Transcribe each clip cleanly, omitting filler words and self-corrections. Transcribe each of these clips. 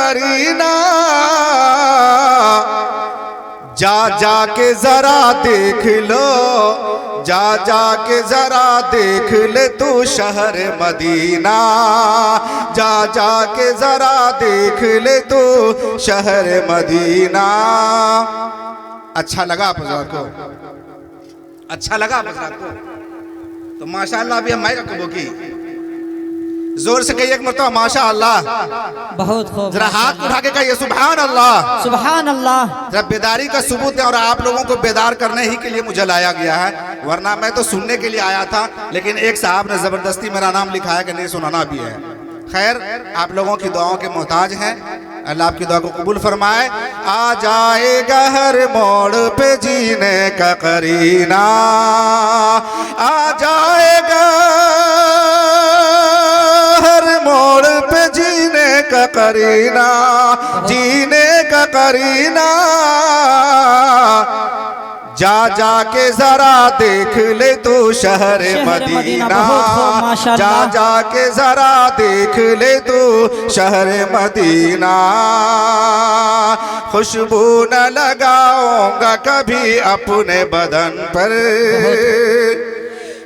करीना, जा जा के जरा देख लो, जा जा के जरा देख ले तू शहर मदीना, जा जा के जरा देख ले तू शहर मदीना। अच्छा लगा आप को? अच्छा लगा आप को? तो माशाअल्लाह भी हम माइक कबूल की जोर से कहिए एक मरतबा माशाअल्लाह। बहुत खूब। जरा हाथ उठा के कहिए सुभान अल्लाह। सुभान अल्लाह। जरा बेदारी का सबूत है और आप लोगों को बेदार करने ही के लिए मुझे लाया गया है, वरना मैं तो सुनने के लिए आया था, लेकिन एक साहब ने जबरदस्ती मेरा नाम लिखाया कि नहीं सुनाना भी है। खैर आप लोगों की दुआओं के मोहताज हैं, अल्लाह आपकी दुआ को कबूल फरमाए। आ जाएगा हर मोड़ पे जीने का करीना, आ जाएगा हर मोड़ पे जीने का करीना, जीने का करीना, जा जा के जरा देख ले तू शहर मदीना, जा जा के जरा देख ले तू शहर मदीना। खुशबू न लगाऊंगा कभी अपने बदन पर,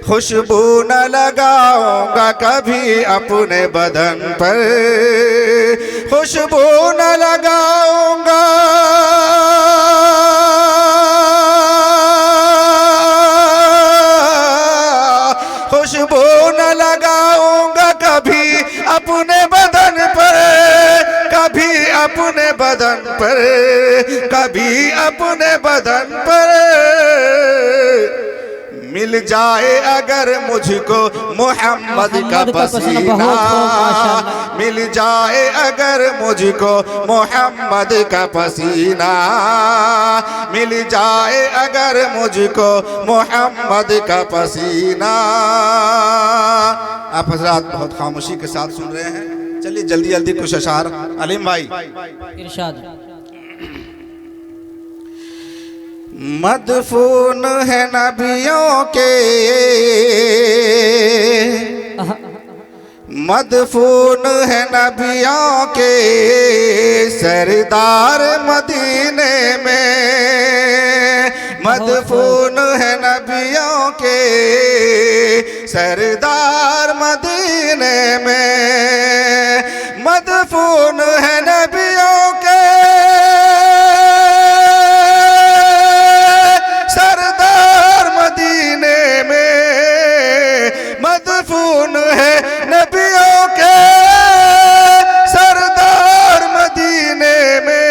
खुशबू न लगाऊंगा कभी अपने बदन पर, खुशबू न लगाऊंगा खुशबू न लगाऊंगा कभी अपने बदन पर, कभी अपने बदन पर, कभी अपने बदन पर। मिल जाए अगर मुझको मोहम्मद का पसीना, मिल जाए अगर मुझको मोहम्मद का पसीना, मिल जाए अगर मुझको मोहम्मद का पसीना। आप हजरात बहुत खामोशी के साथ सुन रहे हैं, चलिए जल्दी जल्दी कुछ अशार। अलीम भाई इरशाद। मदफून है नबियों के, मदफून है नबियों के सरदार मदीने में, मदफून है नबियों के सरदार मदीने में, मदफून है नबियों के सरदार मदीने में, मदफून है नबियों के सरदार मदीने में।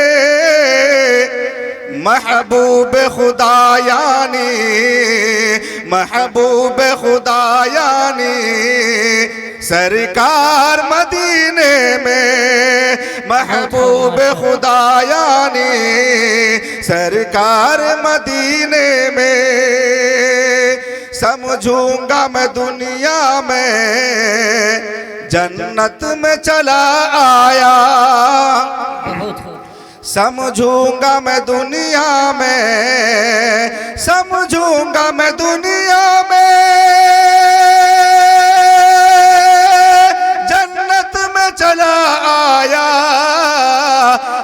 महबूब खुदा यानी, महबूब खुदा यानी सरकार मदीने में, महबूब खुदा यानी सरकार मदीने में। समझूंगा मैं दुनिया में जन्नत में चला आया, समझूंगा मैं दुनिया में, समझूंगा मैं दुनिया में जन्नत में चला आया,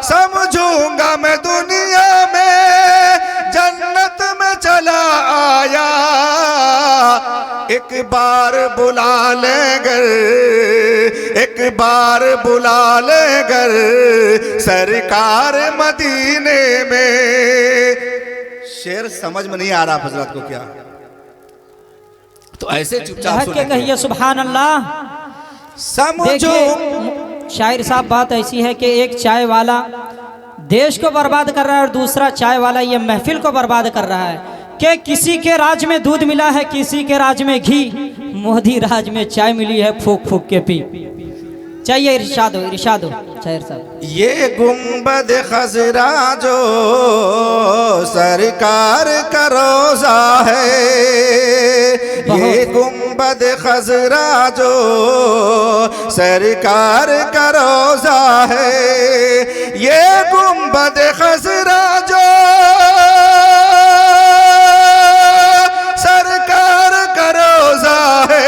समझूंगा मैं दुनिया में जन्नत में चला आया। एक बार बुला लेगर, एक बार बुला लेगर सरकार मदीने में। शेर समझ में नहीं आ रहा हजरत को क्या? तो ऐसे चुपचाप सुन के कहिए सुभान अल्लाह। समझो शायर साहब, बात ऐसी है कि एक चाय वाला देश को बर्बाद कर रहा है और दूसरा चाय वाला ये महफिल को बर्बाद कर रहा है कि किसी के राज में दूध मिला है, किसी के राज में घी, मोदी राज में चाय मिली है, फूक फूक के पी। चाहिए इरशाद हो, इरशाद हो शायर साहब। ये गुंबद खजरा जो सरकार का रोजा है, ये गुंबद खजरा जो सरकार का रोजा है, ये गुंबद खजरा जो सरकार का रोजा है,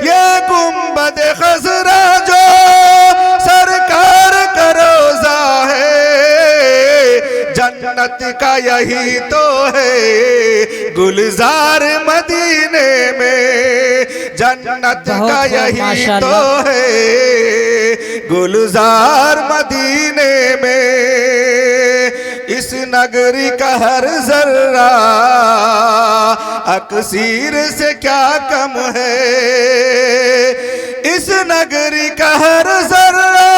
ये गुंबद खजरा जो सरकार जन्नत का यही तो है गुलजार मदीने में, जन्नत का यही तो है गुलजार मदीने में। इस नगरी का हर जर्रा अक्सीर से क्या कम है, इस नगरी का हर जर्रा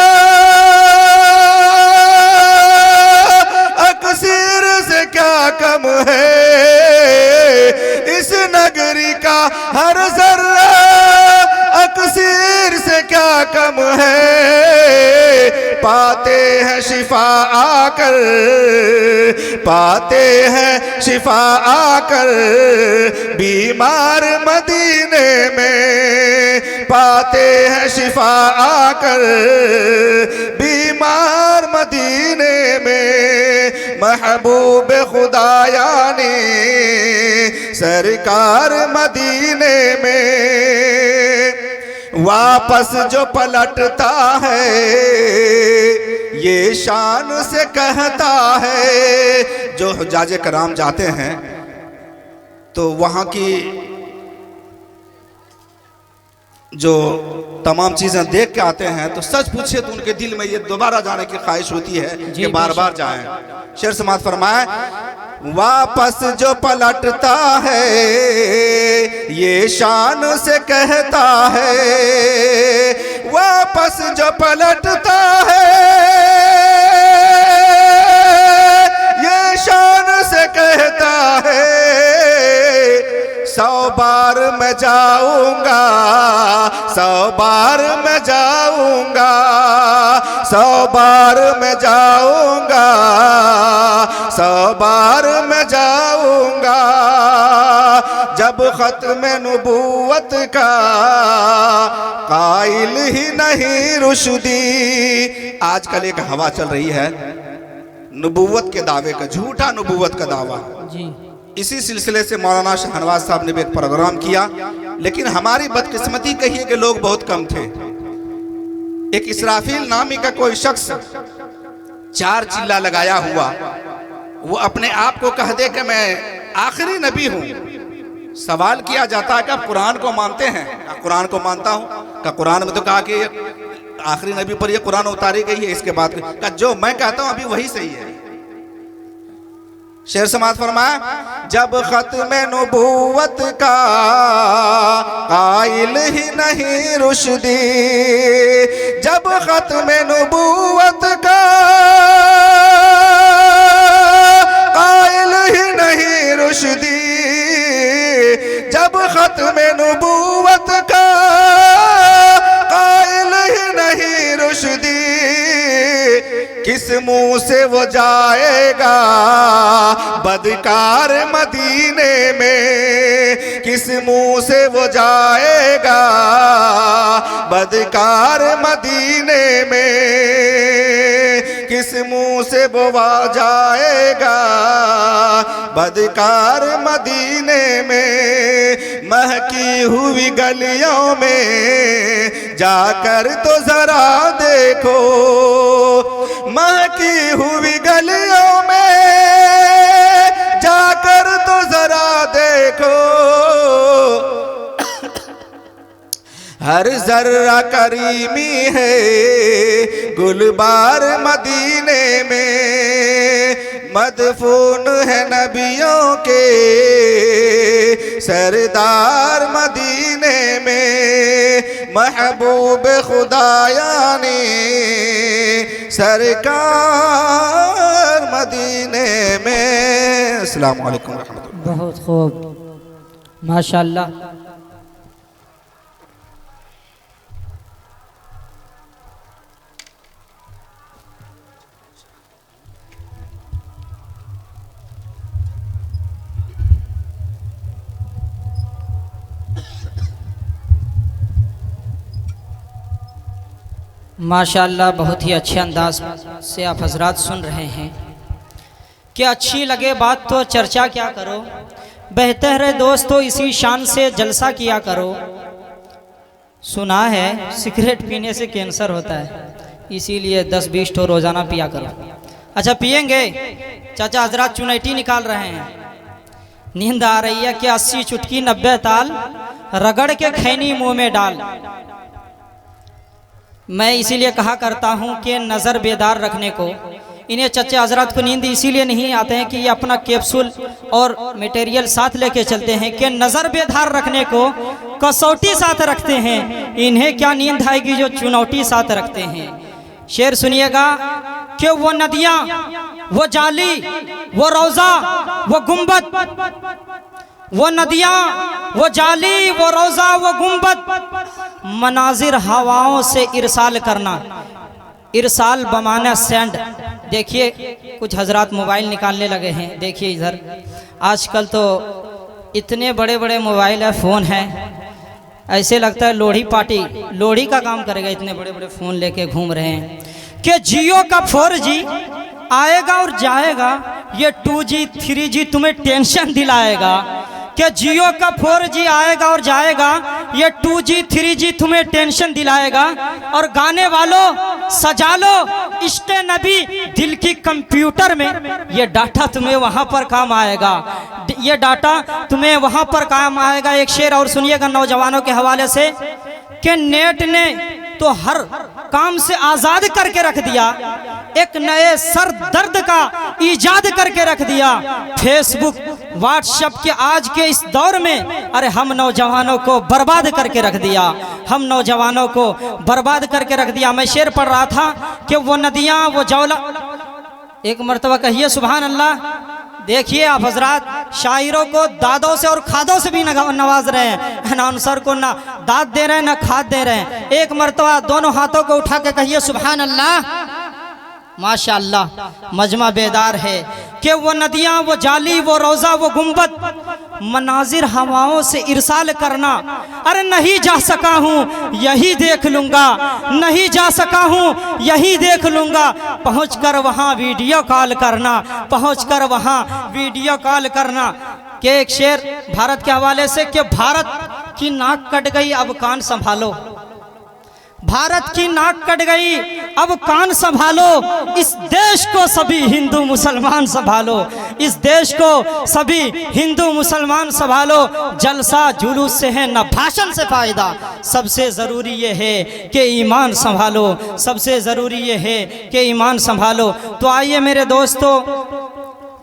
अक्सीर से क्या कम है, इस नगरी का हर जर्रा अक्सीर से क्या कम है। पाते हैं शिफा आकर, पाते हैं शिफा आकर बीमार मदीने में, पाते हैं शिफा आकर बीमार मदीने में। महबूब खुदायानी सरकार मदीने में वापस जो पलटता है ये शान से कहता है। जो हुज्जाज कराम जाते हैं तो वहाँ की जो तमाम चीज़ें देख के आते हैं तो सच पूछे तो उनके दिल में ये दोबारा जाने की ख्वाहिश होती है कि बार बार जाएं। शेर समात फरमाए, वापस जो पलटता है ये शान से कहता है, वापस जो पलटता है ये शान से कहता है। 100 बार मैं जाऊंगा, 100 बार मैं जाऊंगा, 100 बार मैं जाऊंगा, 100 बार मैं जाऊंगा। जब खत्म नबूवत का कायल ही नहीं रुशदी। आजकल एक हवा चल रही है नबूवत के दावे का, झूठा नबूवत का दावा जी। इसी सिलसिले से मौलाना शहनवाज साहब ने भी एक प्रोग्राम किया, लेकिन हमारी बदकिस्मती कहिए कि लोग बहुत कम थे। एक इसराफील नामी का कोई शख्स 4 चिल्ला लगाया हुआ, वो अपने आप को कह दे कि मैं आखिरी नबी हूँ। सवाल किया जाता है कि आप कुरान को मानते हैं? कुरान को मानता हूँ। का कुरान में तो कहा कि आखिरी नबी पर ये कुरान उतारी गई है, इसके बाद का जो मैं कहता हूँ अभी वही सही है। शेर समात फरमाया, जब खत्म नबूवत का कायल ही नहीं रुशदी, जब खत्म नबूवत का कायल ही नहीं रुशदी, जब खत्म नबूवत का कायल ही नहीं रुशदी। किस मुंह से वो जाएगा बदकार मदीने में, किस मुंह से वो जाएगा बदकार मदीने में, किस मुंह से वो जाएगा बदकार मदीने में। महकी हुई गलियों में जाकर तो जरा देखो, महकी हुई गलियों में जाकर तो जरा देखो। हर जर्रा करीमी है गुलबार मदीने में, मदफून है नबियों के सरदार मदीने में। महबूब खुदायानी सरकार मदीने में। अस्सलाम वालेकुम रहमतुल्लाह। बहुत खूब, माशाअल्लाह। माशाअल्लाह, बहुत ही अच्छे अंदाज से आप हजरात सुन रहे हैं कि अच्छी लगे बात तो चर्चा क्या करो, बेहतर है दोस्तों इसी शान से जलसा किया करो। सुना है सिगरेट पीने से कैंसर होता है, इसीलिए 10-20 ठो रोज़ाना पिया करो। अच्छा पिएंगे? चाचा हजरात चुनैटी निकाल रहे हैं। नींद आ रही है कि 80 चुटकी 90 ताल रगड़ के खैनी मुंह में डाल। मैं इसीलिए कहा करता हूं कि नज़र बेदार रखने को, इन्हें चच्चे हजरात को नींद इसीलिए नहीं आते हैं कि ये अपना कैप्सूल और मटेरियल साथ लेके चलते हैं कि नज़र बेदार रखने को कसौटी साथ रखते हैं। इन्हें क्या नींद आएगी जो चुनौती साथ रखते हैं। शेर सुनिएगा कि वो नदियाँ, वो जाली, वो रोज़ा, वो गुंबद, वो नदियाँ, वो जाली, वो रोज़ा, वो गुंबद, मनाजिर हवाओं से इरसाल करना। इरसाल बमाना सेंड। देखिए कुछ हजरात मोबाइल निकालने लगे हैं। देखिए इधर आजकल तो इतने बड़े बड़े मोबाइल है, फ़ोन है, ऐसे लगता है लोढ़ी पार्टी लोढ़ी का काम करेगा। इतने बड़े बड़े फ़ोन लेके घूम रहे हैं कि जियो का 4G आएगा और जाएगा, ये 2G 3G तुम्हें टेंशन दिलाएगा। कि जियो का 4G आएगा और जाएगा, ये 2G 3G तुम्हें टेंशन दिलाएगा। और गाने वालों सजा लो इश्क़े नबी दिल की कंप्यूटर में, ये डाटा तुम्हें वहाँ पर काम आएगा, ये डाटा तुम्हें वहाँ पर काम आएगा। एक शेर और सुनिएगा नौजवानों के हवाले से कि नेट ने तो हर काम से आज़ाद करके रख दिया, एक नए सर दर्द का ईजाद करके रख दिया। फेसबुक व्हाट्सएप के आज के इस दौर में अरे हम नौजवानों को बर्बाद करके रख दिया, हम नौजवानों को बर्बाद करके रख दिया। मैं शेर पढ़ रहा था कि वो नदियाँ, वो जौला, एक मर्तबा कहिए सुभान अल्लाह। देखिए आप हजरात शायरों को दादों से और खादों से भी नवाज रहे हैं, अनाउंसर को ना दाद दे रहे हैं ना खाद दे रहे हैं। एक मर्तबा दोनों हाथों को उठा के कहिए सुभान अल्लाह। माशाअल्लाह मजमा बेदार है कि वो नदियाँ, वो जाली, वो रोज़ा, वो गुंबद, मनाजिर हवाओं से इरसाल करना। अरे नहीं जा सका हूँ यही देख लूँगा, नहीं जा सका हूँ यही देख लूँगा, पहुँचकर वहाँ वीडियो कॉल करना, पहुँचकर वहाँ वीडियो कॉल करना। कि एक शेर भारत के हवाले से कि भारत की नाक कट गई अब कान संभालो, भारत की नाक कट गई अब कान संभालो, इस देश को सभी हिंदू मुसलमान संभालो, इस देश को सभी हिंदू मुसलमान संभालो। जलसा जुलूस से है न भाषण से फायदा, सबसे ज़रूरी ये है कि ईमान संभालो, सबसे ज़रूरी ये है कि ईमान संभालो। तो आइए मेरे दोस्तों,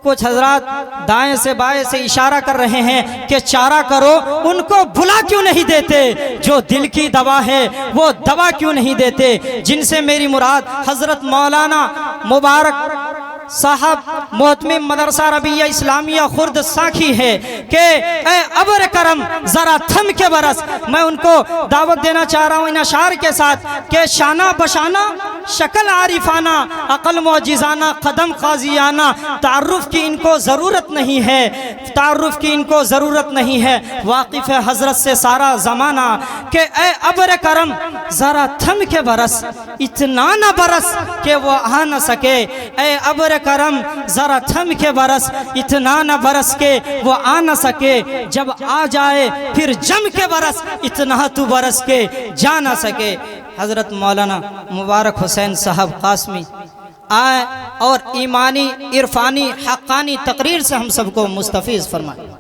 कुछ हजरात दाएं से बाएं से इशारा कर रहे हैं कि चारा करो, उनको भुला क्यों नहीं देते, जो दिल की दवा है वो दवा क्यों नहीं देते। जिनसे मेरी मुराद हजरत मौलाना मुबारक साहब मोहतमिम मदरसा रबिया इस्लामिया खुर्द साखी है कि ए अबर करम ज़रा थम के बरस। मैं उनको दावत देना चाह रहा हूँ इन अशार के साथ कि शाना बशाना शक्ल आरिफाना अकल मौजिज़ाना कदम काजियाना, तारुफ की इनको ज़रूरत नहीं है, तारुफ की इनको ज़रूरत नहीं है, वाकिफ़ है हज़रत से सारा ज़माना। कि ए अबर करम ज़रा थम के बरस, इतना न बरस कि वो आ न सके, ए अबर करम ज़रा थम के बरस, इतना न बरस के वो आ न सके, जब आ जाए फिर जम के बरस, इतना तू बरस के जा न सके। हज़रत मौलाना मुबारक हुसैन साहब कासमी आए और ईमानी इरफानी हक्कानी तकरीर से हम सबको मुस्तफ़ीज़ फरमाए।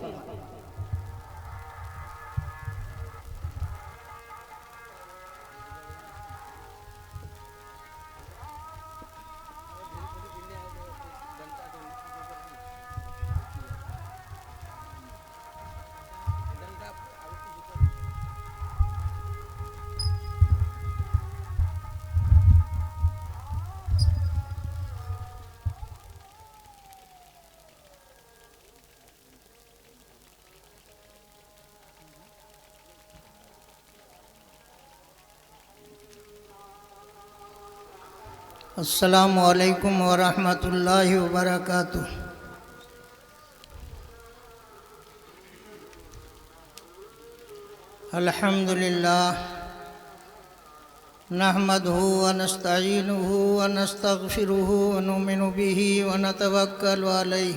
अस्सलामु अलैकुम वरहमतुल्लाहि वबरकातुह। अल्हम्दुलिल्लाह नहमदुहु व नस्तईनुहु व नस्तगफिरुहु व नुमिनु बिही व नतवक्कलु अलैहि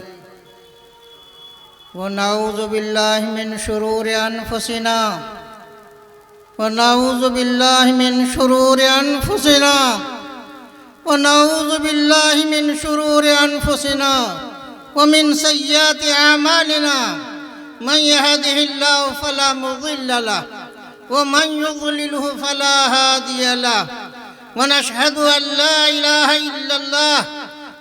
व नऊज़ु बिल्लाहि मिन शुरूरि अनफुसिना व नऊज़ु बिल्लाहि मिन शुरूरि अनफुसिना वनऊज़ु बिल्लाहि मिन शुरूरि अनफुसिना व मिन सय्यिआति अमालिना मन यहदिहिल्लाहु फला मुज़िल्ल लहु व मन युज़लिलहु फला हादिय लहु व नशहदु अन ला इलाहा इल्लल्लाह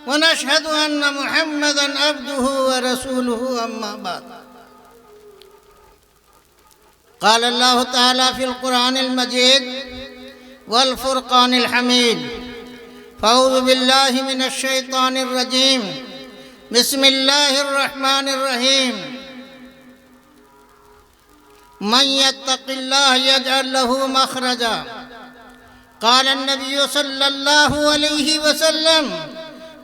व नशहदु अन्ना मुहम्मदन अब्दुहु व रसूलुहु अम्मा बाद। क़ाल अल्लाहु तआला फ़िल क़ुरआनिल मजीद वल फ़ुरक़ानिल हमीद। फ़अऊज़ु बिल्लाहि मिनश शैतानिर रजीम। बिस्मिल्लाहिर रहमानिर रहीम। मन यत्तक़िल्लाह यजअल लहू मख़रजा। क़ाल अन्नबिय्यु सल्लल्लाहु अलैहि वसल्लम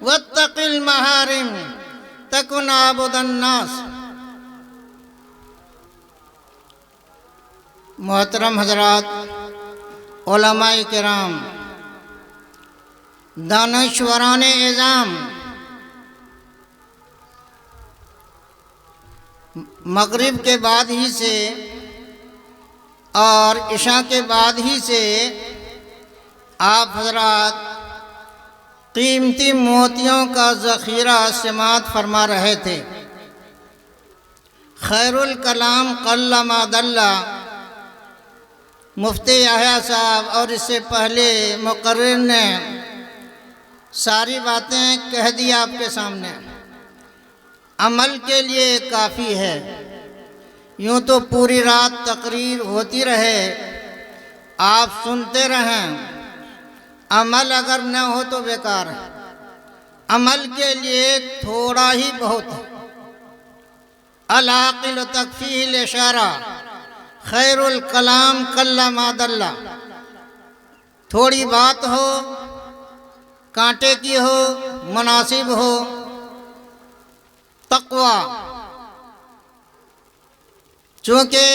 वत्तक़िल महारिम तकुन आबुदन नास। मोहतरम हज़रात, उलमाए किराम, दानिशवरान एज़ाम, मगरिब के बाद ही से और इशा के बाद ही से आप हज़रात कीमती मोतियों का ज़ख़ीरा समात फरमा रहे थे। खैरुल कलाम क़ल्ल मा दल्ला मुफ्ती याहया साहब और इससे पहले मुक़र्रिर ने सारी बातें कह दी आपके सामने। अमल के लिए काफ़ी है। यूँ तो पूरी रात तकरीर होती रहे, आप सुनते रहें, अमल अगर न हो तो बेकार है। अमल के लिए थोड़ा ही बहुत है। अल-आक़िल तकफ़ीहिल इशारा खैरुल कलाम क़ल्ल मा दल्ला। थोड़ी बात हो, कांटे की हो, मुनासिब हो। तक़वा, चूँकि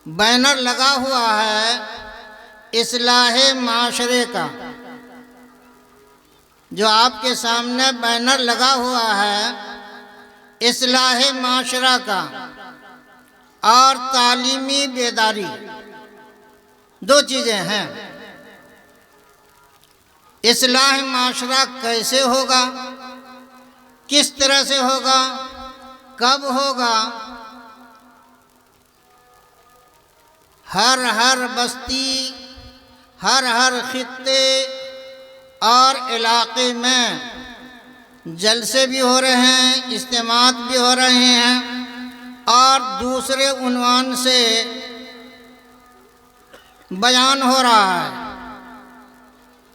बैनर लगा हुआ है इस्लाहे माशरे का, जो आपके सामने बैनर लगा हुआ है इस्लाहे माशरा का और तालीमी बेदारी, दो चीज़ें हैं। इस्लाह माशरा कैसे होगा, किस तरह से होगा, कब होगा, हर बस्ती, हर खित्ते और इलाके में जलसे भी हो रहे हैं, इज्तिमात भी हो रहे हैं और दूसरे उन्वान से बयान हो रहा है,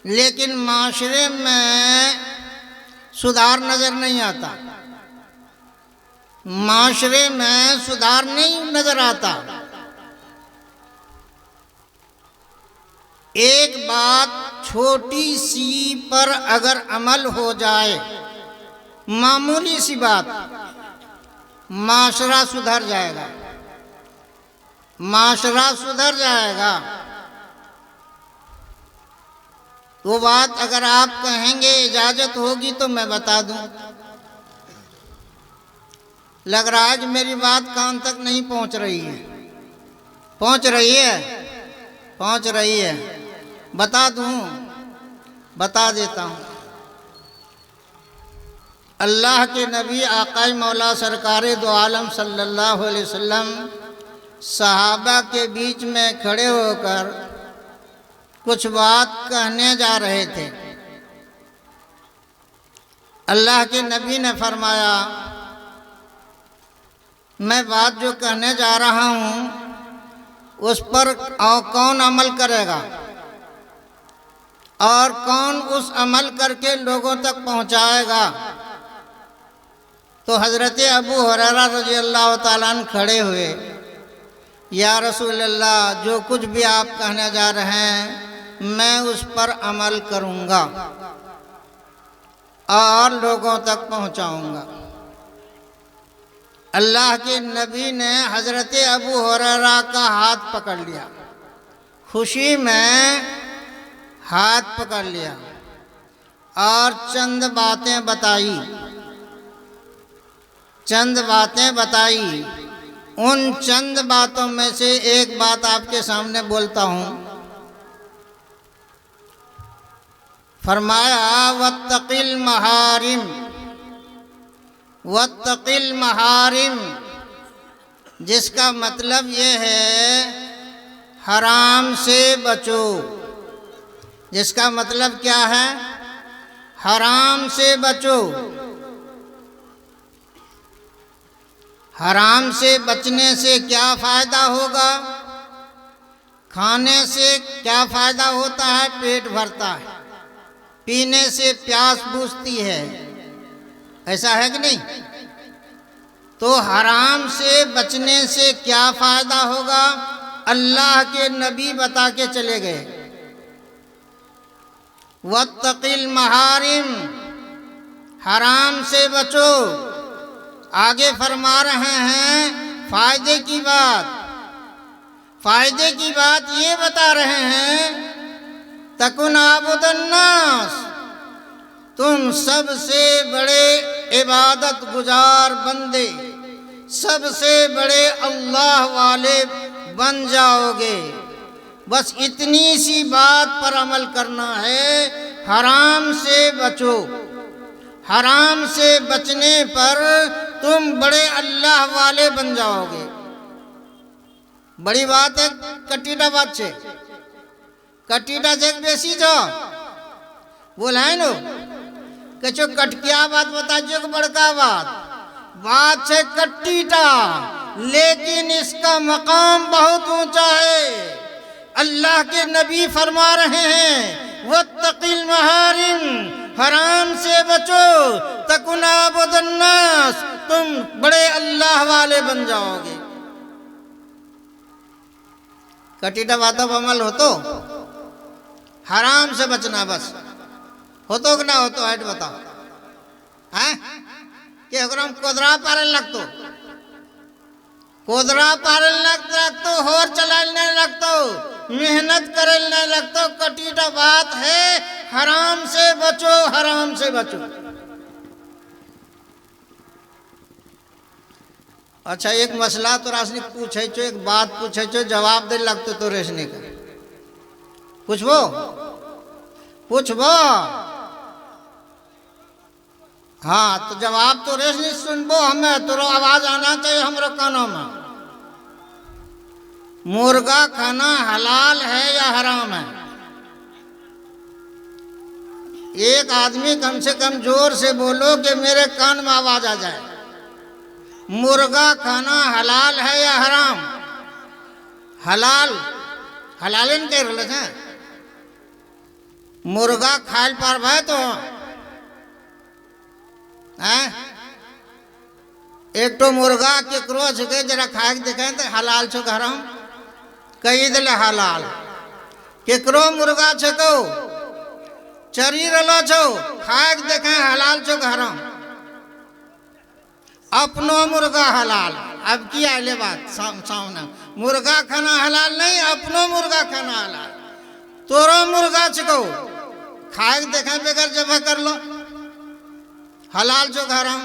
लेकिन माशरे में सुधार नज़र नहीं आता। माशरे में सुधार नहीं नज़र आता। एक बात छोटी सी पर अगर अमल हो जाए, मामूली सी बात, माशरा सुधर जाएगा, माशरा सुधर जाएगा। वो बात अगर आप कहेंगे, इजाज़त होगी तो मैं बता दूं। लग रहा है कि मेरी बात कान तक नहीं पहुंच रही है। पहुंच रही है, पहुंच रही है। बता दूं, बता देता हूं। अल्लाह के नबी आक़ाए मौला सरकारे दो आलम सल्लल्लाहु अलैहि वसल्लम सहाबा के बीच में खड़े होकर कुछ बात कहने जा रहे थे। अल्लाह के नबी ने फरमाया, मैं बात जो कहने जा रहा हूँ उस पर कौन अमल करेगा और कौन उस अमल करके लोगों तक पहुँचाएगा। तो हज़रत अबू हुरैरा रज़ी अल्लाह ताला अन्हु खड़े हुए, या रसूल अल्लाह, जो कुछ भी आप कहने जा रहे हैं मैं उस पर अमल करूँगा और लोगों तक पहुँचाऊँगा। अल्लाह के नबी ने हज़रत अबू हुरैरा का हाथ पकड़ लिया, खुशी में हाथ पकड़ लिया और चंद बातें बताई, चंद बातें बताई। उन चंद बातों में से एक बात आपके सामने बोलता हूँ। फरमाया वत्तकिल महारिम, वत्तकिल महारिम, जिसका मतलब ये है हराम से बचो। जिसका मतलब क्या है? हराम से बचो। हराम से बचने से क्या फ़ायदा होगा? खाने से क्या फ़ायदा होता है? पेट भरता है। पीने से प्यास बुझती है, ऐसा है कि नहीं? तो हराम से बचने से क्या फ़ायदा होगा? अल्लाह के नबी बता के चले गए, वत्तकिल महारिम, हराम से बचो। आगे फरमा रहे हैं फायदे की बात। फायदे की बात ये बता रहे हैं, तकुन आबुदन्नास, तुम सबसे बड़े इबादत गुजार बंदे, सबसे बड़े अल्लाह वाले बन जाओगे। बस इतनी सी बात पर अमल करना है, हराम से बचो। हराम से बचने पर तुम बड़े अल्लाह वाले बन जाओगे। बड़ी बात है कटीटा बात छे, कटीटा जग बेसी जो बोला है नो कचो कटकिया बात बता जो बड़का बात छे कटीटा, लेकिन इसका मकाम बहुत ऊंचा है। अल्लाह के नबी फरमा रहे हैं वत्तकिल महारिम, हराम से बचो, तकुन आबुदन्नास, तुम बड़े अल्लाह वाले बन जाओगे। कटीटा बातों पर अमल हो तो हराम से बचना बस हो तो कि ना हो तो हट बताओ हैं कि अगर हम कोदरा पारन लगतो, कोदरा पारन लगतो, होर चलाने लगतो, मेहनत करने लगतो। कटीटा बात है हराम से बचो, हराम से बचो। अच्छा एक मसला तो राशनी पूछे चो, एक बात पूछे चो, जवाब दे लगतो तो रेशनी का पूछबो पूछबो। हाँ तो जवाब तो रेशनी सुनबो, हमें तो आवाज आना चाहिए हमरो कानों में। मुर्गा खाना हलाल है या हराम है? एक आदमी कम से कम जोर से बोलो कि मेरे कान में आवाज आ जाए। मुर्गा खाना हलाल है या हराम? हलाल, हलालन कह रहे हैं। मुर्गा खाल पार भाई तो एक तो मुर्गा के क्रोच के जरा खाए के देखें तो हलाल छो हराम कही दिले हलाल। केकरो मुर्गा छको चरी रलो छो खाए के देखें हलाल छो हराम। अपनो मुर्गा हलाल। अब की आले बात सामने मुर्गा खाना हलाल नहीं, अपनो मुर्गा खाना हलाल। तोरो मुर्गा छको खाए के देखें बगैर जबह कर लो हलाल जो हराम।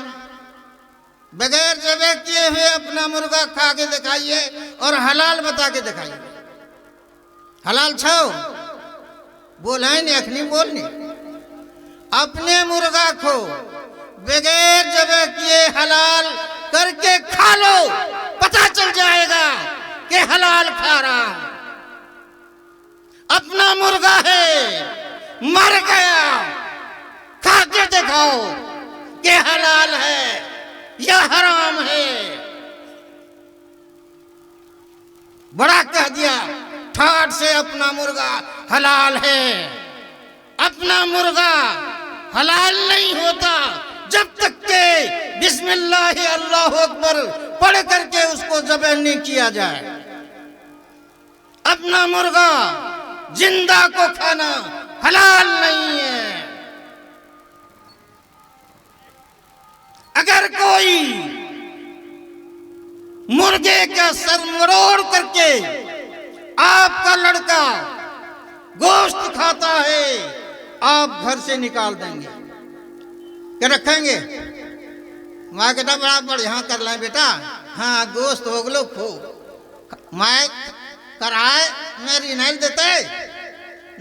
बगैर जबह किए हुए अपना मुर्गा खा के दिखाइए और हलाल बता के दिखाइए। हलाल छो बोलाए नहीं, अखनी बोलनी। अपने मुर्गा को बगैर जबह किए हलाल करके खा लो, पता चल जाएगा कि हलाल खा रहा। अपना मुर्गा है मर गया, खा के दिखाओ कि हलाल है या हराम है। बड़ा कह दिया ठाठ से अपना मुर्गा हलाल है। अपना मुर्गा हलाल नहीं होता जब तक के बिस्मिल्लाह अल्लाहु अकबर पढ़ करके उसको ज़बह नहीं किया जाए। अपना मुर्गा जिंदा को खाना हलाल नहीं है। अगर कोई मुर्गे का सर मरोड़ करके आपका लड़का गोश्त खाता है, आप घर से निकाल देंगे क्या रखेंगे? माँ बेटा बड़ा बढ़िया कर लें बेटा, हाँ गोश्त हो गलो खो। मैं कराए मेरी नहीं देते,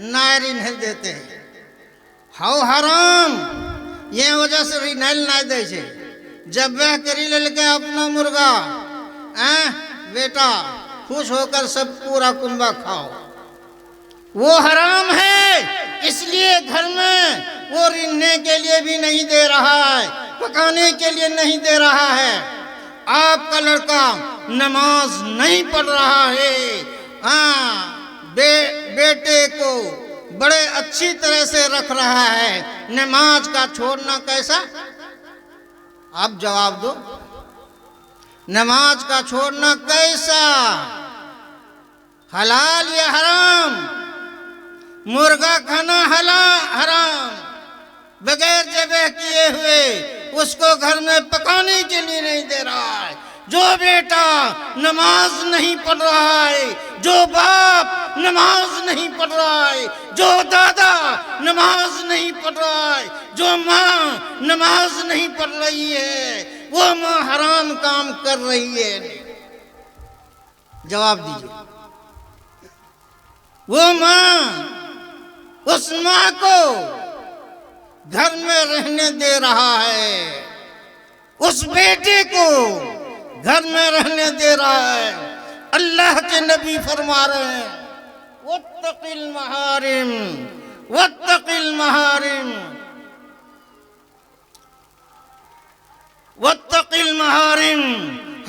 नारी नहीं देते। हाउ हराम ये वजह से भी नल ना दे छे जब वह करी ललके अपना मुर्गा बेटा खुश होकर सब पूरा कुंबा खाओ वो हराम है इसलिए घर में वो रिन्ने के लिए भी नहीं दे रहा है पकाने के लिए नहीं दे रहा है आपका लड़का नमाज नहीं पढ़ रहा है बेटे को बड़े अच्छी तरह से रख रहा है नमाज का छोड़ना कैसा आप जवाब दो नमाज का छोड़ना कैसा हलाल या हराम मुर्गा खाना हराम बगैर जबह किए हुए उसको घर में पकाने के लिए नहीं दे रहा है जो बेटा नमाज नहीं पढ़ रहा है जो बाप नमाज नहीं पढ़ रहा है जो दादा नमाज नहीं पढ़ रहा है जो माँ नमाज नहीं पढ़ रही है वो माँ हराम काम कर रही है जवाब दीजिए वो माँ उस माँ को घर में रहने दे रहा है उस बेटे को घर में रहने दे रहा है अल्लाह के नबी फरमा रहे हैं वत्तकिल महारिम वत्तकिल महारिम वत्तकिल महारिम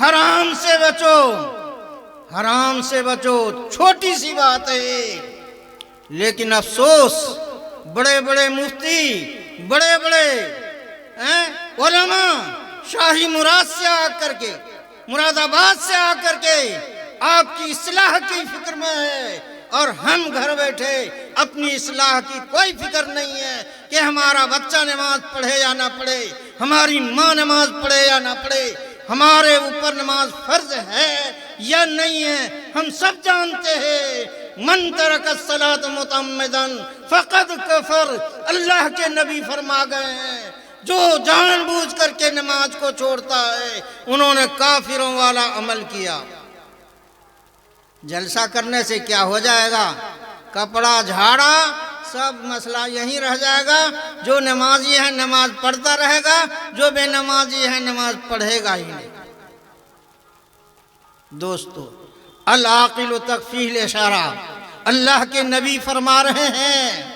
हराम से बचो छोटी सी बात है लेकिन अफसोस बड़े बड़े मुफ्ती बड़े बड़े उलमा शाही मुराद से आकर के मुरादाबाद से आकर के आपकी इस्लाह की फिक्र में है और हम घर बैठे अपनी इस्लाह की कोई फिक्र नहीं है कि हमारा बच्चा नमाज पढ़े या ना पढ़े हमारी माँ नमाज पढ़े या ना पढ़े हमारे ऊपर नमाज फर्ज है या नहीं है हम सब जानते हैं मन तरक सलात मुतम्मिदन फकद कफर अल्लाह के नबी फरमा गए हैं जो जानबूझ करके नमाज को छोड़ता है उन्होंने काफिरों वाला अमल किया जलसा करने से क्या हो जाएगा कपड़ा झाड़ा सब मसला यहीं रह जाएगा जो नमाजी है नमाज पढ़ता रहेगा जो बेनमाजी है नमाज पढ़ेगा ही नहीं दोस्तों अल आकिल तकफील इशारा अल्लाह के नबी फरमा रहे हैं